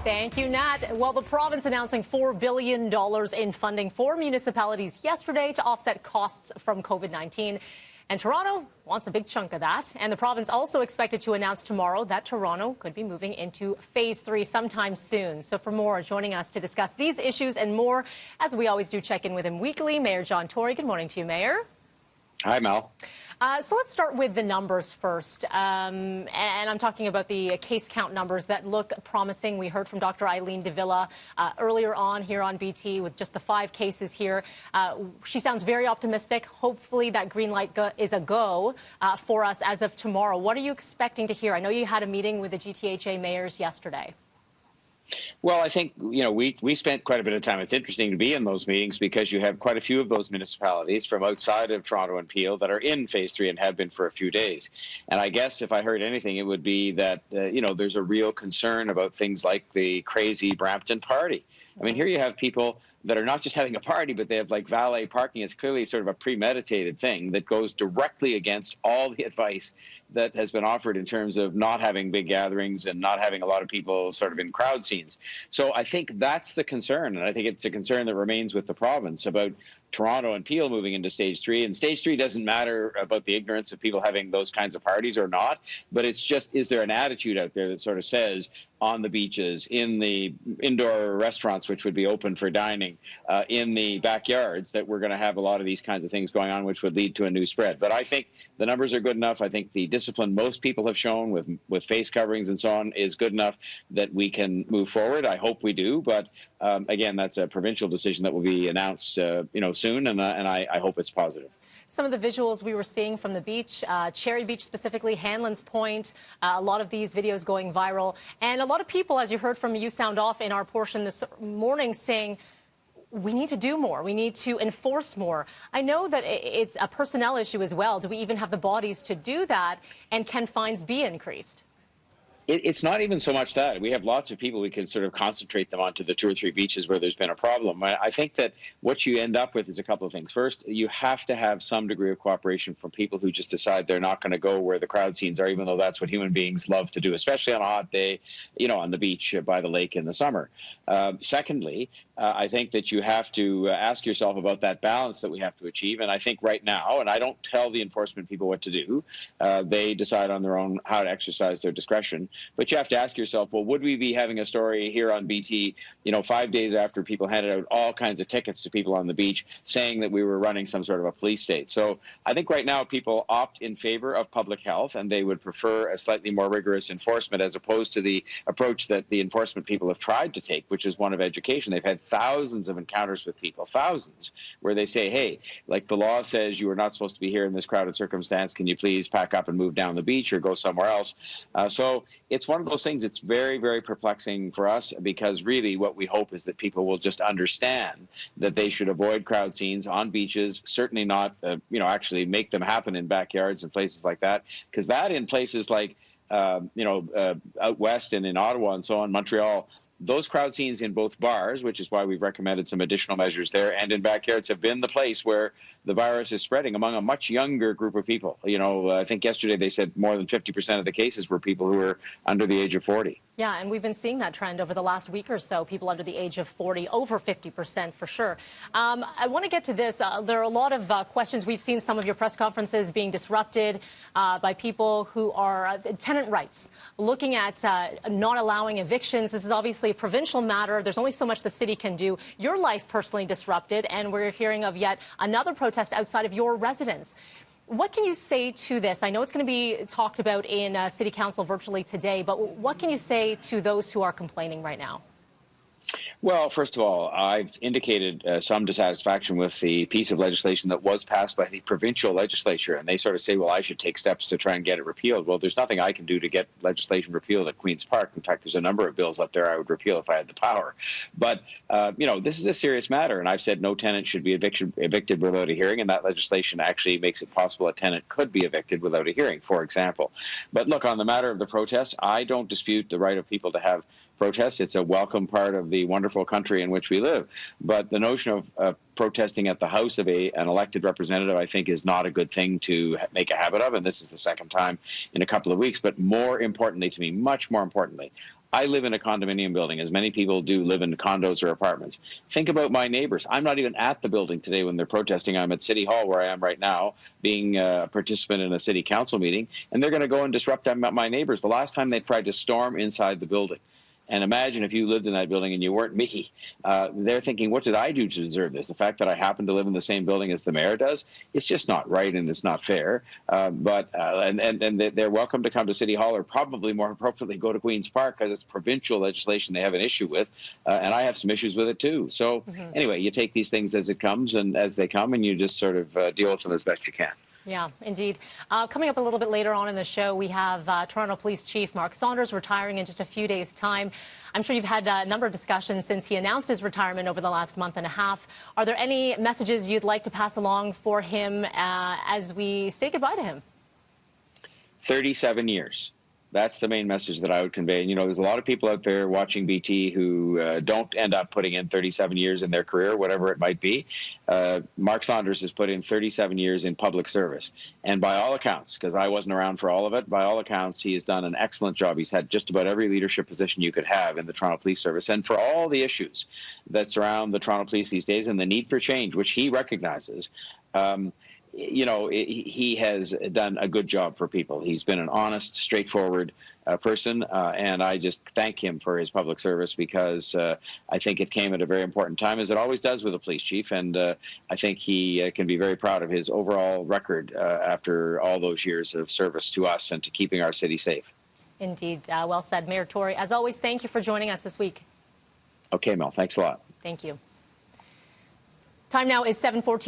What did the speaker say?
Thank you, Nat. Well, the province announcing $4 billion in funding for municipalities yesterday to offset costs from COVID-19. And Toronto wants a big chunk of that. And the province also expected to announce tomorrow that Toronto could be moving into Phase 3 sometime soon. So for more, joining us to discuss these issues and more, as we always do, check in with him weekly, Mayor John Tory. Good morning to you, Mayor. Hi, Mel. So let's start with the numbers first. And I'm talking about the case count numbers that look promising. We heard from Dr. Eileen de Villa earlier on here on BT with just the 5 cases here. She sounds very optimistic. Hopefully that green light is a go for us as of tomorrow. What are you expecting to hear? I know you had a meeting with the GTHA mayors yesterday. Well, I think, we spent quite a bit of time. It's interesting to be in those meetings because you have quite a few of those municipalities from outside of Toronto and Peel that are in Phase 3 and have been for a few days. And I guess if I heard anything, it would be that, there's a real concern about things like the crazy Brampton party. I mean, here you have people that are not just having a party, but they have like valet parking. It's clearly sort of a premeditated thing that goes directly against all the advice that has been offered in terms of not having big gatherings and not having a lot of people sort of in crowd scenes. So I think that's the concern. And I think it's a concern that remains with the province about Toronto and Peel moving into Stage 3. And Stage 3 doesn't matter about the ignorance of people having those kinds of parties or not, but it's just, is there an attitude out there that sort of says on the beaches, in the indoor restaurants, which would be open for dining, in the backyards, that we're going to have a lot of these kinds of things going on, which would lead to a new spread. But I think the numbers are good enough. I think the discipline most people have shown with face coverings and so on is good enough that we can move forward. I hope we do. But again, that's a provincial decision that will be announced, soon, and I hope it's positive. Some of the visuals we were seeing from the beach, Cherry Beach specifically, Hanlon's Point, a lot of these videos going viral. And a lot of people, as you heard from You Sound Off in our portion this morning, saying, we need to do more. We need to enforce more. I know that it's a personnel issue as well. Do we even have the bodies to do that? And can fines be increased? It's not even so much that. We have lots of people. We can sort of concentrate them onto the 2 or 3 beaches where there's been a problem. I think that what you end up with is a couple of things. First, you have to have some degree of cooperation from people who just decide they're not going to go where the crowd scenes are, even though that's what human beings love to do, especially on a hot day, on the beach by the lake in the summer. Secondly, I think that you have to ask yourself about that balance that we have to achieve. And I think right now, and I don't tell the enforcement people what to do, they decide on their own how to exercise their discretion. But you have to ask yourself, well, would we be having a story here on BT, 5 days after people handed out all kinds of tickets to people on the beach saying that we were running some sort of a police state? So I think right now people opt in favor of public health, and they would prefer a slightly more rigorous enforcement as opposed to the approach that the enforcement people have tried to take, which is one of education. They've had thousands of encounters with people, thousands, where they say, hey, like the law says you are not supposed to be here in this crowded circumstance. Can you please pack up and move down the beach or go somewhere else? So it's one of those things that's very, very perplexing for us, because really what we hope is that people will just understand that they should avoid crowd scenes on beaches, certainly not, actually make them happen in backyards and places like that, because that in places like, out west and in Ottawa and so on, Montreal, those crowd scenes in both bars, which is why we've recommended some additional measures there, and in backyards have been the place where the virus is spreading among a much younger group of people. I think yesterday they said more than 50% of the cases were people who were under the age of 40. Yeah, and we've been seeing that trend over the last week or so, people under the age of 40, over 50% for sure. I want to get to this. There are a lot of questions. We've seen some of your press conferences being disrupted by people who are tenant rights, looking at not allowing evictions. This is obviously a provincial matter. There's only so much the city can do. Your life personally disrupted, and we're hearing of yet another protest outside of your residence. What can you say to this? I know it's going to be talked about in City Council virtually today, but what can you say to those who are complaining right now? Well, first of all, I've indicated some dissatisfaction with the piece of legislation that was passed by the provincial legislature, and they sort of say, well, I should take steps to try and get it repealed. Well, there's nothing I can do to get legislation repealed at Queen's Park. In fact, there's a number of bills up there I would repeal if I had the power. But, this is a serious matter, and I've said no tenant should be evicted without a hearing, and that legislation actually makes it possible a tenant could be evicted without a hearing, for example. But look, on the matter of the protests, I don't dispute the right of people to have protests. It's a welcome part of the wonderful country in which we live. But the notion of protesting at the house of an elected representative, I think, is not a good thing to make a habit of. And this is the second time in a couple of weeks. But more importantly to me, much more importantly, I live in a condominium building, as many people do live in condos or apartments. Think about my neighbors. I'm not even at the building today when they're protesting. I'm at City Hall, where I am right now, being a participant in a city council meeting, and they're going to go and disrupt my neighbors. The last time they tried to storm inside the building. And imagine if you lived in that building and you weren't me. They're thinking, what did I do to deserve this? The fact that I happen to live in the same building as the mayor does, it's just not right and it's not fair. But they're welcome to come to City Hall, or probably more appropriately go to Queen's Park, because it's provincial legislation they have an issue with. And I have some issues with it too. So anyway, you take these things as it comes and as they come, and you just sort of deal with them as best you can. Yeah, indeed. Coming up a little bit later on in the show, we have Toronto Police Chief Mark Saunders retiring in just a few days' time. I'm sure you've had a number of discussions since he announced his retirement over the last month and a half. Are there any messages you'd like to pass along for him as we say goodbye to him? 37 years. That's the main message that I would convey. And, you know, there's a lot of people out there watching BT who don't end up putting in 37 years in their career, whatever it might be. Mark Saunders has put in 37 years in public service. And by all accounts, because I wasn't around for all of it, by all accounts, he has done an excellent job. He's had just about every leadership position you could have in the Toronto Police Service. And for all the issues that surround the Toronto Police these days and the need for change, which he recognizes, you know, he has done a good job for people. He's been an honest, straightforward person, and I just thank him for his public service, because I think it came at a very important time, as it always does with a police chief, and I think he can be very proud of his overall record after all those years of service to us and to keeping our city safe. Indeed. Well said. Mayor Tory, as always, thank you for joining us this week. Okay, Mel, thanks a lot. Thank you. Time now is 7:14.